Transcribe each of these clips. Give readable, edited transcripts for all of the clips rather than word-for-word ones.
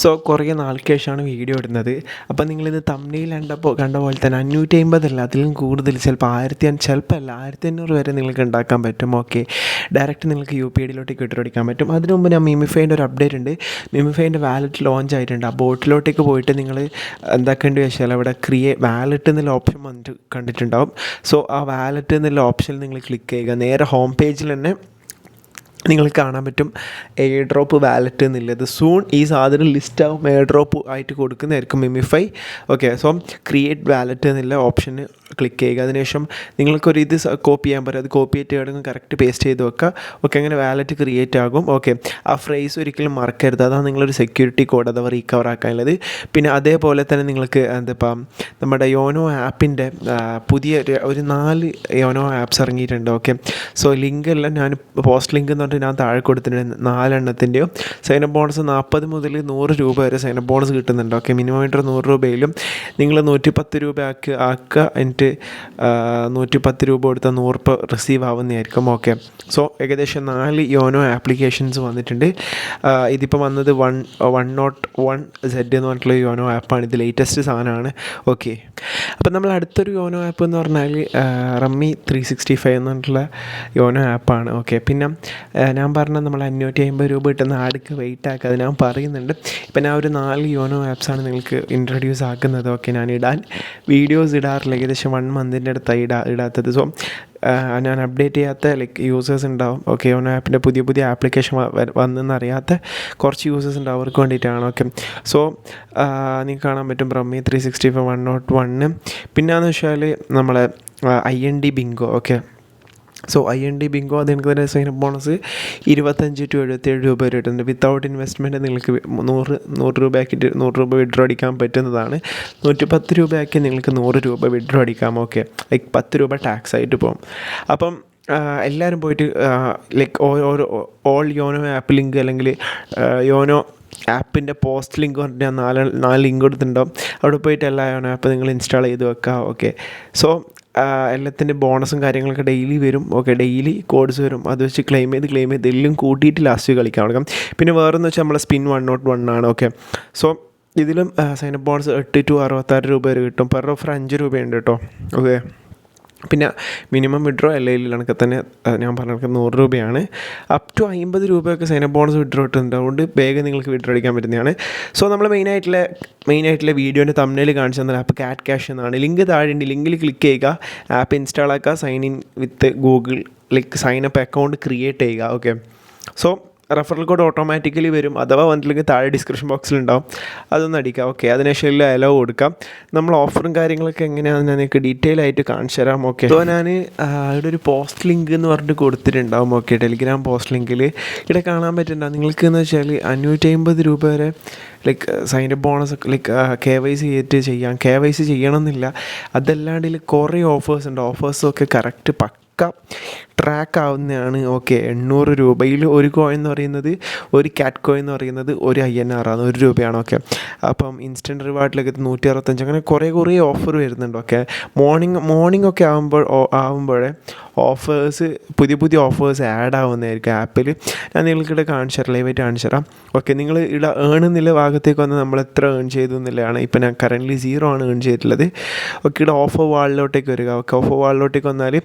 So കുറേ നാൾക്ക് ശേഷമാണ് വീഡിയോ ഇടുന്നത്. അപ്പോൾ നിങ്ങളിത് തംബ്നെയിൽ കണ്ട പോലെ തന്നെ 550 അതിലും കൂടുതൽ ചിലപ്പോൾ 1500 വരെ നിങ്ങൾക്ക് ഉണ്ടാക്കാൻ പറ്റും. ഓക്കെ, ഡയറക്റ്റ് നിങ്ങൾക്ക് UPIഡിലോട്ടേക്ക് ഇട്ടുപിടിക്കാൻ പറ്റും. അതിന് മുമ്പ് ഞാൻ മിമിഫൈൻ്റെ ഒരു അപ്ഡേറ്റ് ഉണ്ട്. മിമിഫൈൻ്റെ വാലറ്റ് ലോഞ്ച് ആയിട്ടുണ്ട്. ആ ബോട്ടിലോട്ടേക്ക് പോയിട്ട് നിങ്ങൾ എന്താക്കേണ്ടി വെച്ചാൽ അവിടെ വാലറ്റ് എന്നുള്ള ഓപ്ഷൻ വന്നിട്ട് കണ്ടിട്ടുണ്ടാവും. സോ ആ വാലറ്റ് എന്നുള്ള ഓപ്ഷനിൽ നിങ്ങൾ ക്ലിക്ക് ചെയ്യുക. നേരെ ഹോം പേജിൽ തന്നെ നിങ്ങൾക്ക് കാണാൻ പറ്റും എയർ ഡ്രോപ്പ് വാലറ്റ് എന്നുള്ളത്. സൂൺ ഈ സാധനം ലിസ്റ്റ് ആവും, എയർ ഡ്രോപ്പ് ആയിട്ട് കൊടുക്കുന്നതായിരിക്കും മിമിഫൈ. ഓക്കെ, സോ ക്രിയേറ്റ് വാലറ്റ് എന്നുള്ള ഓപ്ഷന് ക്ലിക്ക് ചെയ്യുക. അതിനുശേഷം നിങ്ങൾക്കൊരു ഇത് കോപ്പി ചെയ്യാൻ പറ്റും. അത് കോപ്പി ചെയ്തിട്ട് എവിടെയെങ്കിലും കറക്റ്റ് പേസ്റ്റ് ചെയ്ത് വെക്കുക. ഓക്കെ, അങ്ങനെ വാലറ്റ് ക്രിയേറ്റ് ആകും. ഓക്കെ, ആ ഫ്രേസ് ഒരിക്കലും മറക്കരുത്. അതാണ് നിങ്ങളൊരു സെക്യൂരിറ്റി കോഡ് അഥവാ റീകവർ ആക്കാനുള്ളത്. പിന്നെ അതേപോലെ തന്നെ നിങ്ങൾക്ക് എന്താ നമ്മുടെ യോനോ ആപ്പിൻ്റെ പുതിയ ഒരു 4 യോനോ ആപ്സ് ഇറങ്ങിയിട്ടുണ്ട്. ഓക്കെ, സോ ലിങ്ക് എല്ലാം ഞാൻ പോസ്റ്റ് ലിങ്ക് എന്ന് പറഞ്ഞിട്ട് ഞാൻ താഴെ കൊടുത്തിട്ടുണ്ട്. 4 എണ്ണത്തിൻ്റെയും സൈനപ്പ് ബോണസ് 40 മുതൽ 100 രൂപ വരെ സൈനപ്പ് ബോണസ് കിട്ടുന്നുണ്ട്. ഓക്കെ, മിനിമം ആയിട്ട് 100 രൂപയിലും നിങ്ങൾ 110 രൂപ ആക്കുക. എന്നിട്ട് 110 രൂപ കൊടുത്താൽ 100 രൂപ റിസീവ് ആവുന്നതായിരിക്കും. ഓക്കെ, സോ ഏകദേശം 4 യോനോ ആപ്ലിക്കേഷൻസ് വന്നിട്ടുണ്ട്. ഇതിപ്പോൾ വന്നത് 101Z എന്ന് പറഞ്ഞിട്ടുള്ള യോനോ ആപ്പാണ്. ഇത് ലേറ്റസ്റ്റ് സാധനമാണ്. ഓക്കെ, അപ്പം നമ്മൾ അടുത്തൊരു യോനോ ആപ്പ് എന്ന് പറഞ്ഞാൽ റമ്മി 365 എന്ന് പറഞ്ഞിട്ടുള്ള യോനോ ആപ്പാണ്. ഓക്കെ, പിന്നെ ഞാൻ പറഞ്ഞ നമ്മൾ 550 രൂപ കിട്ടുന്ന ആൾക്ക് വെയിറ്റ് ആക്കുക. അത് ഞാൻ പറയുന്നുണ്ട്. ഇപ്പം ഞാൻ ഒരു 4 യോനോ ആപ്സാണ് നിങ്ങൾക്ക് ഇൻട്രൊഡ്യൂസ് ആക്കുന്നത്. ഓക്കെ, ഞാൻ വീഡിയോസ് ഇടാറില്ല. ഏകദേശം 1 മന്തിൻ്റെ അടുത്തായി ഇടാത്തത്. സോ ഞാൻ അപ്ഡേറ്റ് ചെയ്യാത്ത യൂസേഴ്സ് ഉണ്ടാവും. ഓക്കെ, യോനോ ആപ്പിൻ്റെ പുതിയ ആപ്ലിക്കേഷൻ വന്നെന്നറിയാത്ത കുറച്ച് യൂസേഴ്സ് ഉണ്ട്. അവർക്ക് വേണ്ടിയിട്ടാണ്. ഓക്കെ, സോ നിങ്ങൾക്ക് കാണാൻ പറ്റും റമ്മി 365 101. പിന്നെയെന്ന് വെച്ചാൽ നമ്മളെ IND Bingo. Okay, so IND Bingo അത് എനിക്ക് തന്നെ സൈനപ്പ് ബോണസ് 25 to 77 രൂപ വരെ കിട്ടുന്നുണ്ട്. വിത്തൗട്ട് ഇൻവെസ്റ്റ്മെൻറ്റ് നിങ്ങൾക്ക് 100 രൂപയാക്കിയിട്ട് 100 രൂപ വിഡ്രോ അടിക്കാൻ പറ്റുന്നതാണ്. 110 രൂപയാക്കി നിങ്ങൾക്ക് 100 രൂപ വിഡ്രോ അടിക്കാം. ഓക്കെ, 10 രൂപ ടാക്സ് ആയിട്ട് പോകും. അപ്പം എല്ലാവരും പോയിട്ട് ഓൾ യോനോ ആപ്പ് ലിങ്ക് അല്ലെങ്കിൽ യോനോ ആപ്പിൻ്റെ പോസ്റ്റ് ലിങ്ക് പറഞ്ഞിട്ട് ഞാൻ 4 ലിങ്ക് കൊടുത്തിട്ടുണ്ടാവും. അവിടെ പോയിട്ട് എല്ലാ യോനോ ആപ്പ് നിങ്ങൾ ഇൻസ്റ്റാൾ ചെയ്ത് വെക്കുക. ഓക്കെ, സോ എല്ലാത്തിൻ്റെ ബോണസും കാര്യങ്ങളൊക്കെ ഡെയിലി വരും. ഓക്കെ, ഡെയിലി കോഡ്സ് വരും. അത് വെച്ച് ക്ലെയിം ചെയ്ത് എല്ലാം കൂട്ടിയിട്ട് ലാസ്റ്റ് കളിക്കാൻ തുടങ്ങാം. പിന്നെ വേറെന്ന് വെച്ചാൽ നമ്മളെ സ്പിൻ 101 ആണ്. ഓക്കെ, സോ ഇതിലും സൈനപ്പ് ബോണസ് 8 to 66 രൂപ വരെ കിട്ടും. പെർ ഓഫർ 5 രൂപയുണ്ട് കേട്ടോ. ഓക്കെ, പിന്നെ മിനിമം വിഡ്രോ കണക്കെ തന്നെ ഞാൻ പറഞ്ഞ 100 രൂപയാണ്. അപ് ടു 50 രൂപയൊക്കെ സൈനപ്പ് ബോണസ് വിഡ്രോ ഇട്ടുണ്ട്. അതുകൊണ്ട് വേഗം നിങ്ങൾക്ക് വിഡ്രോ അടിക്കാൻ പറ്റുന്നതാണ്. സോ നമ്മൾ മെയിനായിട്ടുള്ള വീഡിയോൻ്റെ തംബ്നെയിൽ കാണിച്ചു തന്ന ആപ്പ് കാറ്റ് ക്യാഷ് എന്നാണ്. ലിങ്ക് താഴെ ഉണ്ട്. ലിങ്കിൽ ക്ലിക്ക് ചെയ്യുക, ആപ്പ് ഇൻസ്റ്റാൾ ആക്കുക, sign in with Google sign up account create ചെയ്യുക. Okay, so referral code automatically വരും. അഥവാ വന്നില്ലെങ്കിൽ താഴെ ഡിസ്ക്രിപ്ഷൻ ബോക്സിലുണ്ടാവും, അതൊന്ന് അടിക്കാം. ഓക്കെ, അതിനുശേഷം എല്ലാം അലോ കൊടുക്കാം. നമ്മൾ ഓഫറും കാര്യങ്ങളൊക്കെ എങ്ങനെയാണെന്ന് ഞാൻ നിങ്ങൾക്ക് ഡീറ്റെയിൽ ആയിട്ട് കാണിച്ചു തരാം. ഓക്കെ, അപ്പോൾ ഞാൻ ഇവിടെ ഒരു പോസ്റ്റ് ലിങ്ക് എന്ന് പറഞ്ഞിട്ട് കൊടുത്തിട്ടുണ്ടാവും. ഓക്കെ, ടെലിഗ്രാം പോസ്റ്റ് ലിങ്കിൽ ഇവിടെ കാണാൻ പറ്റുന്നുണ്ടാവും. നിങ്ങൾക്ക് എന്ന് വെച്ചാൽ 550 രൂപ വരെ സൈനപ്പ് ബോണസ് KYC ചെയ്യാം. KYC ചെയ്യണമെന്നില്ല. അതല്ലാണ്ട് കുറേ ഓഫേഴ്സ് ഉണ്ട്. ഓഫേഴ്സൊക്കെ കറക്റ്റ് ട്രാക്ക് ആവുന്നതാണ്. ഓക്കെ, 800 രൂപയിൽ ഒരു കോയിൻ എന്ന് പറയുന്നത്, ഒരു കാറ്റ് കോയിൻ എന്ന് പറയുന്നത് 1 INR ആണ്, 1 രൂപയാണ്. ഓക്കെ, അപ്പം ഇൻസ്റ്റൻറ്റ് റിവാർഡിലൊക്കെ 165 അങ്ങനെ കുറേ ഓഫർ വരുന്നുണ്ട്. ഓക്കെ, മോർണിംഗ് ഒക്കെ ആകുമ്പോഴേ ഓഫേഴ്സ് പുതിയ ഓഫേഴ്സ് ആഡ് ആവുന്നതായിരിക്കും ആപ്പിൽ. ഞാൻ നിങ്ങൾക്കിവിടെ ലൈവായിട്ട് കാണിച്ചു തരാം. ഓക്കെ, നിങ്ങൾ ഇവിടെ ഏണെന്നുള്ള ഭാഗത്തേക്ക് വന്ന് നമ്മൾ എത്ര ഏൺ ചെയ്തു എന്നുള്ളതാണ്. ഇപ്പം ഞാൻ കറൻ്റ്ലി 0 ആണ് ഏൺ ചെയ്തിട്ടുള്ളത്. ഓക്കെ, ഇവിടെ ഓഫർ വാളിലോട്ടേക്ക് വരിക. ഓക്കെ, ഓഫർ വാളിലോട്ടേക്ക് വന്നാൽ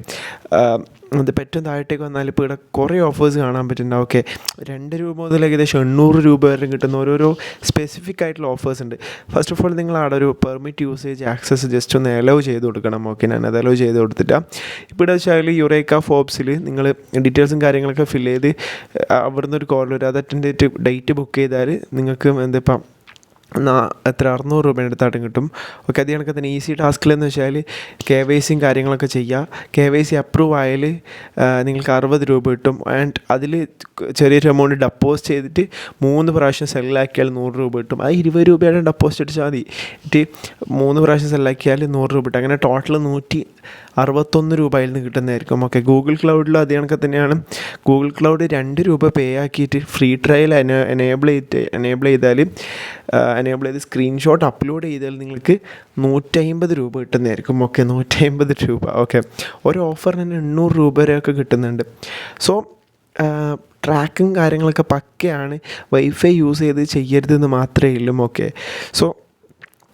അത് പറ്റും താഴത്തേക്ക് വന്നാൽ ഇപ്പോൾ ഇവിടെ കുറേ ഓഫേഴ്സ് കാണാൻ പറ്റുന്നുണ്ട്. ഓക്കെ, 2 രൂപ മുതൽ ഏകദേശം 800 രൂപ വരെ കിട്ടുന്ന ഓരോരോ സ്പെസിഫിക് ആയിട്ടുള്ള ഓഫേഴ്സ് ഉണ്ട്. ഫസ്റ്റ് ഓഫ് ഓൾ നിങ്ങൾ അവിടെ ഒരു പെർമിറ്റ് യൂസേജ് ആക്സസ് ജസ്റ്റ് ഒന്ന് അലോ ചെയ്ത് കൊടുക്കണം. ഓക്കെ, ഞാൻ അത് അലോ ചെയ്ത് കൊടുത്തിട്ടാണ്. ഇപ്പോൾ ഇവിടെ വെച്ചാൽ യുറേക്ക ഫോബ്സിൽ നിങ്ങൾ ഡീറ്റെയിൽസും കാര്യങ്ങളൊക്കെ ഫില്ല് ചെയ്ത് അവിടുന്ന് ഒരു കോൾ വരും. അത് അറ്റൻഡ് ചെയ്തിട്ട് ഡേറ്റ് ബുക്ക് ചെയ്താൽ നിങ്ങൾക്ക് എന്തിപ്പം 600 രൂപയുടെ അടുത്തായിട്ടും കിട്ടും. ഓക്കെ, അത് കണക്ക് തന്നെ ഈസി ടാസ്കിലെന്ന് വെച്ചാൽ KYCയും കാര്യങ്ങളൊക്കെ ചെയ്യുക. KYC അപ്രൂവ് ആയാൽ നിങ്ങൾക്ക് 60 രൂപ കിട്ടും. ആൻഡ് അതിൽ ചെറിയൊരു എമൗണ്ട് ഡെപ്പോസിറ്റ് ചെയ്തിട്ട് 3 പ്രാവശ്യം സെല്ലാക്കിയാൽ 100 രൂപ കിട്ടും. അത് 20 രൂപയുടെ ഡെപ്പോസിറ്റ് അടിച്ചാൽ മതി. എന്നിട്ട് 3 പ്രാവശ്യം സെല്ലാക്കിയാൽ 100 രൂപ കിട്ടും. അങ്ങനെ ടോട്ടൽ 161 രൂപയിൽ നിന്ന് കിട്ടുന്നതായിരിക്കും. ഓക്കെ, ഗൂഗിൾ ക്ലൗഡിലും അത് കണക്കെ തന്നെയാണ്. ഗൂഗിൾ ക്ലൗഡ് 2 രൂപ പേ ആക്കിയിട്ട് ഫ്രീ ട്രയൽ എനേബിൾ ചെയ്ത് സ്ക്രീൻഷോട്ട് അപ്ലോഡ് ചെയ്താൽ നിങ്ങൾക്ക് 150 രൂപ കിട്ടുന്നതായിരിക്കും. ഓക്കെ, 150 രൂപ. ഓക്കെ, ഒരു ഓഫറിന് തന്നെ 800 രൂപ വരെയൊക്കെ കിട്ടുന്നുണ്ട്. സോ ട്രാക്കും കാര്യങ്ങളൊക്കെ പക്കയാണ്. വൈഫൈ യൂസ് ചെയ്ത് ചെയ്യരുതെന്ന് മാത്രമേ ഉള്ളൂ. ഓക്കെ, സോ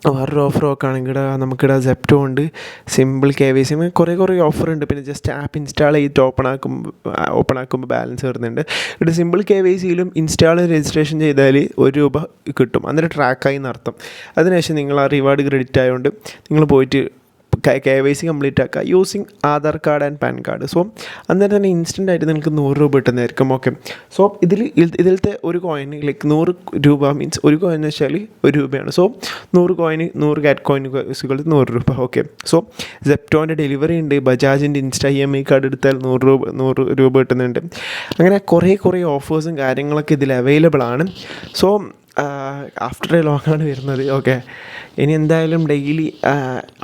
വേറൊരു ഓഫർ നോക്കുകയാണെങ്കിൽ നമുക്കിവിടെ സെപ്റ്റോ ഉണ്ട്, സിമ്പിൾ KYC, കുറേ ഓഫറുണ്ട്. പിന്നെ ജസ്റ്റ് ആപ്പ് ഇൻസ്റ്റാൾ ചെയ്തിട്ട് ഓപ്പൺ ആക്കുമ്പോൾ ബാലൻസ് വരുന്നുണ്ട്. ഇവിടെ സിമ്പിൾ KYCയിലും ഇൻസ്റ്റാൾ രജിസ്ട്രേഷൻ ചെയ്താൽ ₹1 കിട്ടും, അന്നേരം ട്രാക്കായി എന്നർത്ഥം. അതിനുശേഷം നിങ്ങൾ ആ റിവാർഡ് ക്രെഡിറ്റ് ആയതുകൊണ്ട് നിങ്ങൾ പോയിട്ട് KYC കംപ്ലീറ്റ് ആക്കുക using Aadhaar card and pan card. So അന്നേരം തന്നെ ഇൻസ്റ്റൻ്റ് ആയിട്ട് നിങ്ങൾക്ക് ₹100 കിട്ടുന്നതായിരിക്കും. ഓക്കെ, സോ ഇതിലത്തെ ഒരു കോയിന് ലൈക്ക് ₹100 മീൻസ് ഒരു കോയിൻ എന്ന് വെച്ചാൽ ₹1. സോ 100 കോയിന് 100 കാറ്റ് കോയിൻ ₹100. ഓക്കെ, സോ സെപ്റ്റോൻ്റെ ഡെലിവറി ഉണ്ട്, ബജാജിൻ്റെ ഇൻസ്റ്റാ EMI കാർഡ് എടുത്താൽ ₹100 കിട്ടുന്നുണ്ട്. അങ്ങനെ കുറേ ഓഫേഴ്സും കാര്യങ്ങളൊക്കെ ഇതിൽ അവൈലബിൾ ആണ്. സോ ആഫ്റ്റർ എ ലോങ് ആണ് വരുന്നത്. ഓക്കെ, ഇനി എന്തായാലും ഡെയിലി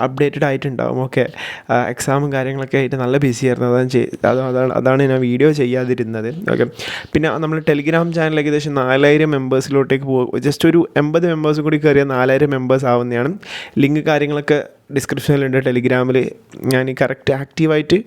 അപ്ഡേറ്റഡ് ആയിട്ടുണ്ടാവും. ഓക്കെ, എക്സാമും കാര്യങ്ങളൊക്കെ ആയിട്ട് നല്ല ബിസി ആയിരുന്നു, അതാണ് ഞാൻ വീഡിയോ ചെയ്യാതിരുന്നത്. ഓക്കെ, പിന്നെ നമ്മൾ ടെലിഗ്രാം ചാനൽ ഏകദേശം 4000 മെമ്പേഴ്സിലോട്ടേക്ക് പോകും. ജസ്റ്റ് ഒരു 80 മെമ്പേഴ്സ് കൂടി കയറിയാൽ 4000 മെമ്പേഴ്സ് ആവുന്നതാണ്. ലിങ്ക് കാര്യങ്ങളൊക്കെ ഡിസ്ക്രിപ്ഷനിലുണ്ട്. ടെലിഗ്രാമിൽ ഞാൻ കറക്റ്റ് ആക്റ്റീവായിട്ട്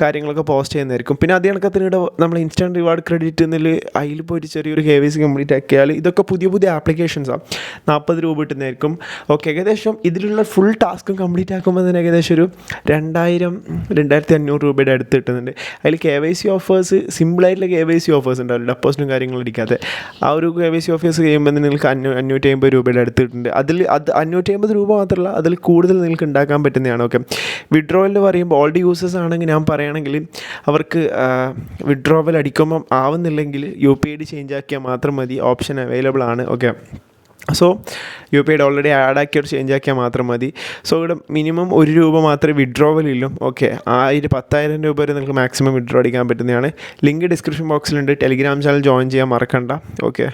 കാര്യങ്ങളൊക്കെ പോസ്റ്റ് ചെയ്യുന്നതായിരിക്കും. പിന്നെ അതേ കണക്കത്തിനിടെ നമ്മൾ ഇൻസ്റ്റൻറ്റ് റിവാർഡ് ക്രെഡിറ്റ് എന്നതിൽ അതിൽ പോയിട്ട് ചെറിയൊരു KYC കംപ്ലീറ്റ് ആക്കിയാൽ ഇതൊക്കെ പുതിയ ആപ്ലിക്കേഷൻസാണ്, ₹40 കിട്ടുന്നതായിരിക്കും. ഓക്കെ, ഏകദേശം ഇതിലുള്ള ഫുൾ ടാസ്കും കംപ്ലീറ്റ് ആക്കുമ്പോൾ തന്നെ ഏകദേശം ഒരു 2500 അടുത്ത് കിട്ടുന്നുണ്ട്. അതിൽ KYC ഓഫേഴ്സ്, സിമ്പിളായിട്ടുള്ള KYC ഓഫേഴ്സ് ഉണ്ടാവില്ല, ഡെപ്പോസിറ്റും കാര്യങ്ങളും അടിക്കാതെ. ആ ഒരു KYC ഓഫേഴ്സ് കഴിയുമ്പോൾ നിങ്ങൾക്ക് ₹550 അടുത്ത് കിട്ടുന്നുണ്ട്. അത് ₹550 മാത്രമല്ല, അതിൽ കൂടുതൽ നിങ്ങൾക്ക് ഉണ്ടാക്കാൻ പറ്റുന്നതാണ്. ഓക്കെ, വിഡ്രോവൽ പറയുമ്പോൾ ഓൾഡ് യൂസേഴ്സ് ആണെങ്കിൽ ഞാൻ പറയുകയാണെങ്കിൽ അവർക്ക് വിഡ്രോവൽ അടിക്കുമ്പം ആവുന്നില്ലെങ്കിൽ UPI ചേഞ്ച് ആക്കിയാൽ മാത്രം മതി, ഓപ്ഷൻ അവൈലബിൾ ആണ്. Okay, so UPI already add ആക്കിയൊരു ചേഞ്ച് ആക്കിയാൽ മാത്രം മതി. സോ ഇവിടെ മിനിമം ₹1 മാത്രമേ വിഡ്രോവലുള്ളൂ. ഓക്കെ, 10,000 വരെ നിങ്ങൾക്ക് മാക്സിമം വിഡ്രോ അടിക്കാൻ പറ്റുന്നതാണ്. ലിങ്ക് ഡിസ്ക്രിപ്ഷൻ ബോക്സിലുണ്ട്. ടെലിഗ്രാം ചാനൽ ജോയിൻ ചെയ്യാൻ മറക്കണ്ട. ഓക്കെ.